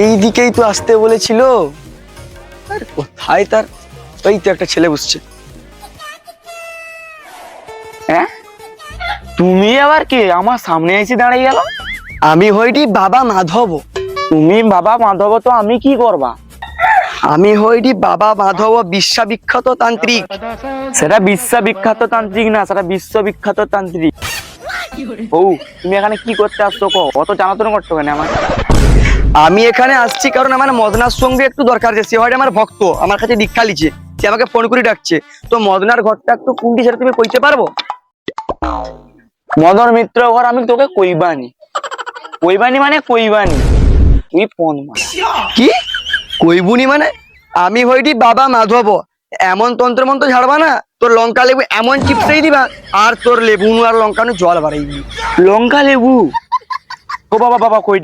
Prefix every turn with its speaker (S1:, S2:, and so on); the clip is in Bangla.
S1: এই দিকেই তো আসতে বলেছিল। আর কোথায় তার, ওই তো একটা ছেলে বসছে। হ্যাঁ, তুমি আবার কে আমার সামনে এসে দাঁড়িয়ে গেল? আমি হইটি বাবা মাধব। তুমি বাবা মাধব তো আমি কি করবা? আমি হইটি বাবা মাধব, বিশ্ববিখ্যাত তান্ত্রিক। সেটা বিশ্ববিখ্যাত তান্ত্রিক না, সেটা বিশ্ববিখ্যাত তান্ত্রিক। ও, তুমি এখানে কি করতে আসছো? অত জানাতন করতে হবে না আমার। আমি এখানে আসছি কারণ আমার মদনার সঙ্গে একটু দরকার আছে। সে হয় আমার ভক্ত, আমার কাছে দীক্ষা লিছে, সে আমাকে ফোন করে ডাকছে। তো মদনার ঘরটা একটু কোনটি সেটা তুমি কইতে পারবো? মদন মিত্র ঘর আমি তোকে কইবানি। কইবানি মানে কইবানি, তুই ফোন মার। কি কইবুনি মানে? আমি হইটি বাবা মাধব। এমন তন্ত্র মন্ত্র ঝাড়বা না, তোর লঙ্কা লেবু এমন চিপসেই দিবা, আর তোর লেবু আর লঙ্কা জল বাড়াইবি। লঙ্কা লেবু? ও বাবা বাবা কইটি